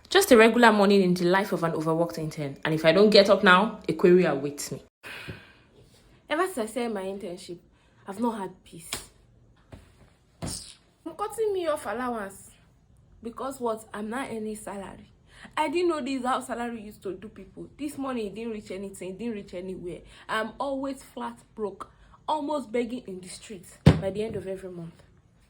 Just a regular morning in the life of an overworked intern. And if I don't get up now, a query awaits me. Ever since I started my internship, I've not had peace. I'm cutting me off allowance because what? I'm not earning salary. I didn't know this is how salary used to do people. This money didn't reach anything, it didn't reach anywhere. I'm always flat broke, almost begging in the streets by the end of every month.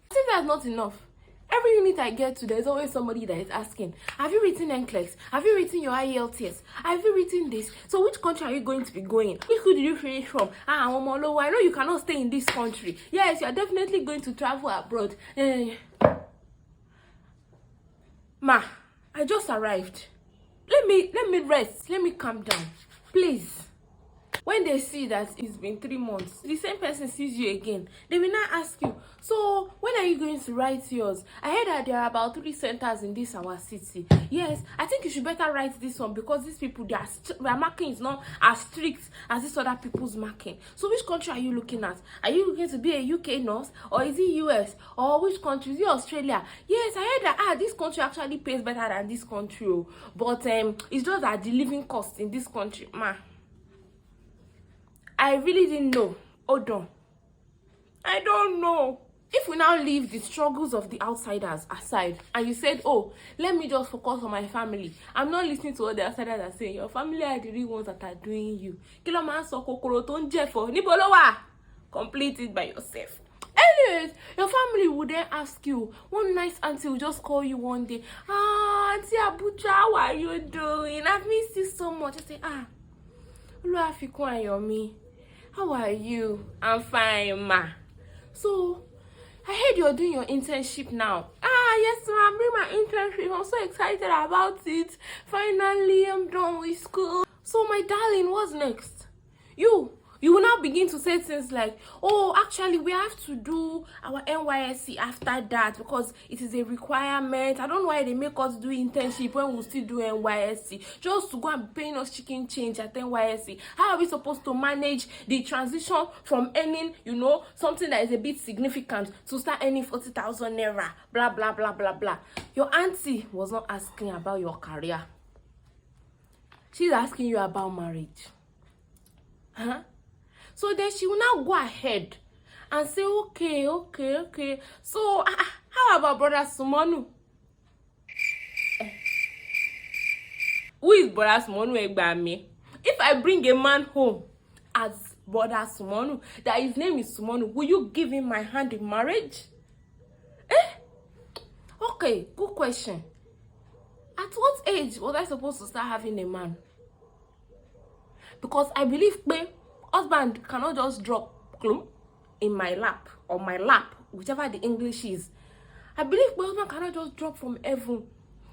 I think that's not enough. Every unit I get to, there's always somebody that is asking, have you written NCLEX? Have you written your IELTS? Have you written this? So which country are you going to be going? Which school did you finish from? Omolowo, I know you cannot stay in this country. Yes, you're definitely going to travel abroad. Ma, I just arrived. Let me rest. Let me calm down. Please. When they see that it's been 3 months, the same person sees you again, they will not ask you, so when are you going to write yours? I heard that there are about 3 centers in this our city. Yes, I think you should better write this one because these people, their marking is not as strict as this other people's marking. So which country are you looking at? Are you looking to be a UK nurse, or is it US, or which country? Is it Australia? Yes, I heard that this country actually pays better than this country, but it's just that the living cost in this country, ma. I really didn't know. Hold on. I don't know. If we now leave the struggles of the outsiders aside and you said, oh, let me just focus on my family. I'm not listening to what the outsiders are saying. Your family are the real ones that are doing you. Complete it by yourself. Anyways, your family would then ask you. One nice auntie will just call you one day. Auntie Abuja, how are you doing? I've missed you so much. I say, how are you? I'm fine, ma. So, I heard you're doing your internship now. Yes, ma, I'm doing my internship. I'm so excited about it. Finally, I'm done with school. So, my darling, what's next? You will now begin to say things like, oh, actually, we have to do our NYSC after that because it is a requirement. I don't know why they make us do internship when we still do NYSC. Just to go and be paying us chicken change at NYSC. How are we supposed to manage the transition from earning, something that is a bit significant to start earning 40,000 naira? Blah, blah, blah, blah, blah. Your auntie was not asking about your career. She's asking you about marriage. So then she will now go ahead and say, okay. So, how about Brother Sumonu? Who is Brother Sumonu Egbami? If I bring a man home as Brother Sumonu, that his name is Sumonu, will you give him my hand in marriage? Okay, good question. At what age was I supposed to start having a man? Because I believe husband cannot just drop in my lap or my lap, whichever the English is. I believe my husband cannot just drop from heaven.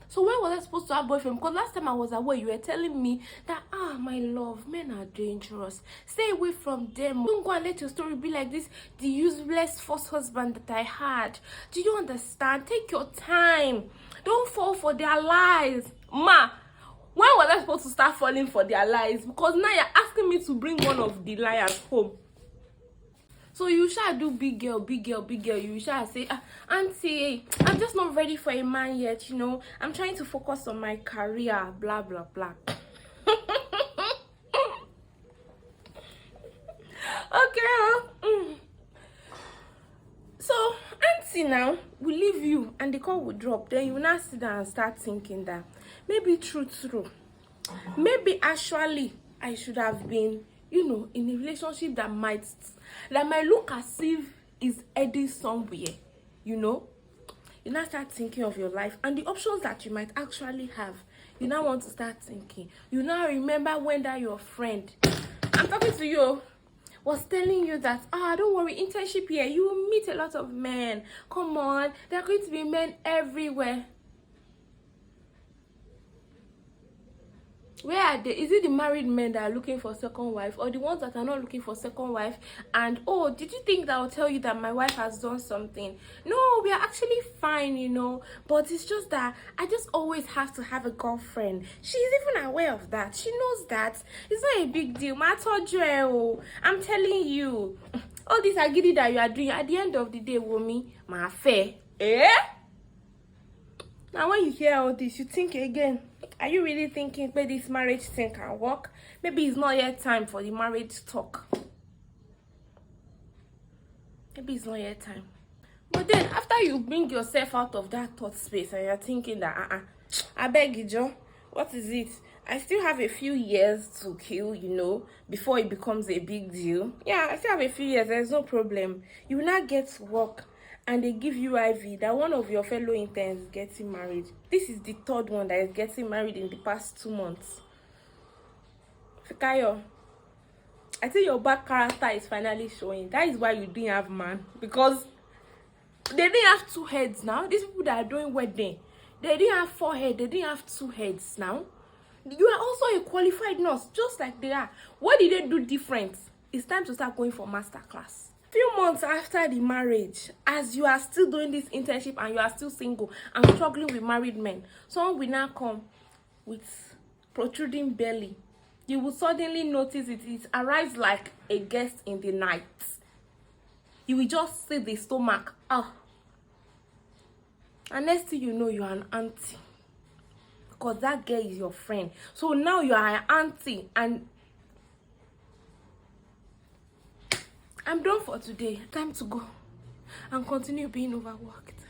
So when was I supposed to have boyfriend? Because last time I was away, you were telling me that, my love, men are dangerous. Stay away from them. Don't go and let your story be like this, the useless first husband that I had. Do you understand? Take your time. Don't fall for their lies. Ma, when was I supposed to start falling for their lies? Because now you're asking me to bring one of the liars home. So you shall do big girl. You shall say, auntie, I'm just not ready for a man yet, I'm trying to focus on my career, blah, blah, blah. Okay. So, auntie now will leave you and the call will drop. Then you will now sit down and start thinking that maybe true. Maybe actually I should have been, in a relationship that might look as if it's heading somewhere, You now start thinking of your life and the options that you might actually have. You now want to start thinking. You now remember when that your friend, I'm talking to you, was telling you that, don't worry, internship here, you will meet a lot of men. Come on, there are going to be men everywhere. Where are they? Is it the married men that are looking for second wife, or the ones that are not looking for second wife? And did you think that I'll tell you that my wife has done something? No, we are actually fine, but it's just that I just always have to have a girlfriend. She's even aware of that. She knows that it's not a big deal. I told you, I'm telling you, all this agidi that you are doing, at the end of the day, Womi, my affair, Now when you hear all this, you think again. Are you really thinking that this marriage thing can work? Maybe it's not yet time for the marriage talk. Maybe it's not yet time. But then after you bring yourself out of that thought space and you're thinking that I beg you, Joe, what is it? I still have a few years to kill, before it becomes a big deal. Yeah, I still have a few years, there's no problem. You will not get to work and they give you IV that one of your fellow interns is getting married. This is the third one that is getting married in the past 2 months. Fikayo, I think your back character is finally showing. That is why you didn't have man. Because they didn't have 2 heads now. These people that are doing wedding, they didn't have 4 heads. They didn't have 2 heads now. You are also a qualified nurse, just like they are. What did they do different? It's time to start going for masterclass. Few months after the marriage, as you are still doing this internship and you are still single and struggling with married men, someone will now come with protruding belly. You will suddenly notice it arrives like a guest in the night. You will just see the stomach. And next thing you know, you are an auntie. Because that girl is your friend. So now you are an auntie. And I'm done for today. Time to go and continue being overworked.